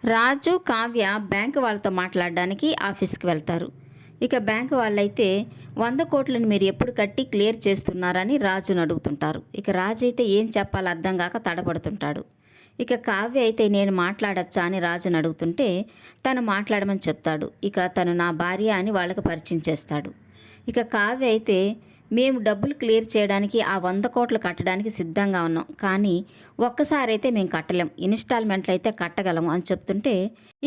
రాజు, Kavya bank వాళ్ళతో మాట్లాడడానికి ఆఫీస్కి వెళ్తారు. ఇక బ్యాంకు వాళ్ళైతే 100 కోట్లను మీరు ఎప్పుడు కట్టి క్లియర్ చేస్తున్నారని రాజును అడుగుతుంటారు. ఇక రాజు అయితే ఏం చెప్పాలో అర్థం కాక తడబడుతుంటాడు. ఇక కావ్య అయితే నేను మాట్లాడచ్చా అని రాజును అడుగుతుంటే తను మాట్లాడమని చెప్తాడు. ఇక తను నా భార్య అని వాళ్ళకి పరిచయం చేస్తాడు. ఇక కావ్య అయితే మేము డబ్బులు క్లియర్ చేయడానికి ఆ 100 కోట్లు కట్టడానికి సిద్ధంగా ఉన్నాం, కానీ ఒక్కసారి అయితే మేము కట్టలేం, ఇన్స్టాల్మెంట్లు అయితే కట్టగలము అని చెప్తుంటే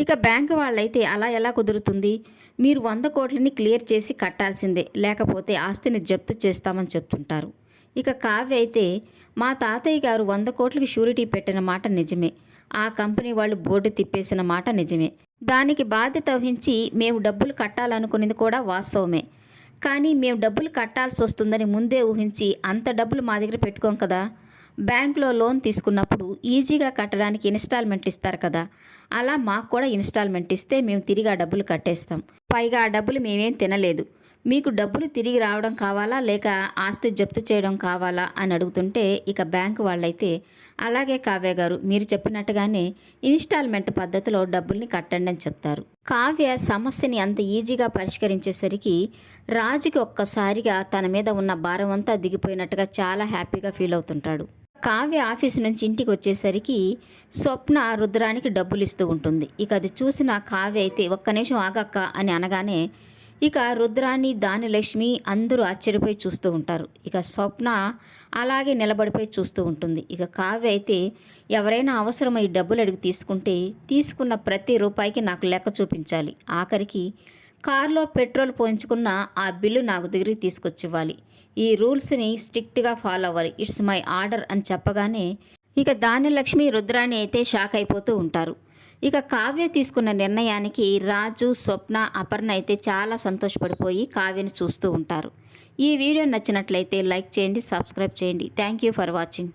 ఇక బ్యాంకు వాళ్ళైతే అలా ఎలా కుదురుతుంది, మీరు 100 కోట్లని క్లియర్ చేసి కట్టాల్సిందే, లేకపోతే ఆస్తిని జప్తు చేస్తామని చెప్తుంటారు. ఇక కావ్య అయితే మా తాతయ్య గారు 100 కోట్లకి షూరిటీ పెట్టిన మాట నిజమే, ఆ కంపెనీ వాళ్ళు బోర్డు తిప్పేసిన మాట నిజమే, దానికి బాధ్యత వహించి మేము డబ్బులు కట్టాలనుకునేది కూడా వాస్తవమే, కానీ మేము డబ్బులు కట్టాల్సి వస్తుందని ముందే ఊహించి అంత డబ్బులు మా దగ్గర పెట్టుకోం కదా, బ్యాంకులో లోన్ తీసుకున్నప్పుడు ఈజీగా కట్టడానికి ఇన్స్టాల్మెంట్ ఇస్తారు కదా, అలా మాకు కూడా ఇన్స్టాల్మెంట్ ఇస్తే మేము తిరిగి ఆ డబ్బులు కట్టేస్తాం, పైగా ఆ డబ్బులు మేమేం తినలేదు, మీకు డబ్బులు తిరిగి రావడం కావాలా లేక ఆస్తి జప్తు చేయడం కావాలా అని అడుగుతుంటే ఇక బ్యాంకు వాళ్ళైతే అలాగే కావ్య గారు మీరు చెప్పినట్టుగానే ఇన్స్టాల్మెంట్ పద్ధతిలో డబ్బుల్ని కట్టండి అని చెప్తారు. కావ్య సమస్యని అంత ఈజీగా పరిష్కరించేసరికి రాజుకి ఒక్కసారిగా తన మీద ఉన్న భారం అంతా దిగిపోయినట్టుగా చాలా హ్యాపీగా ఫీల్ అవుతుంటాడు. కావ్య ఆఫీస్ నుంచి ఇంటికి వచ్చేసరికి స్వప్న రుద్రానికి డబ్బులు ఇస్తూ ఉంటుంది. ఇక అది చూసిన కావ్య అయితే ఒక్క నిమిషం ఆగక్క అని అనగానే ఇక రుద్రాని, దానిలక్ష్మి అందరూ ఆశ్చర్యపోయి చూస్తూ ఉంటారు. ఇక స్వప్న అలాగే నిలబడిపోయి చూస్తూ ఉంటుంది. ఇక కావ్య అయితే ఎవరైనా అవసరమై డబ్బులు అడిగి తీసుకుంటే తీసుకున్న ప్రతి రూపాయికి నాకు లెక్క చూపించాలి, ఆఖరికి కారులో పెట్రోల్ పోయించుకున్న ఆ బిల్లు నాకు దగ్గరికి తీసుకొచ్చివ్వాలి, ఈ రూల్స్ని స్ట్రిక్ట్గా ఫాలో అవ్వాలి, ఇట్స్ మై ఆర్డర్ అని చెప్పగానే ఇక దానిలక్ష్మి, రుద్రాని అయితే షాక్ అయిపోతూ ఉంటారు. ఇక కావ్య తీసుకున్న నిర్ణయానికి రాజు, స్వప్న, అపర్ణ అయితే చాలా సంతోషపడిపోయి కావ్యను చూస్తూ ఉంటారు. ఈ వీడియో నచ్చినట్లయితే లైక్ చేయండి, సబ్స్క్రైబ్ చేయండి. Thank you for watching.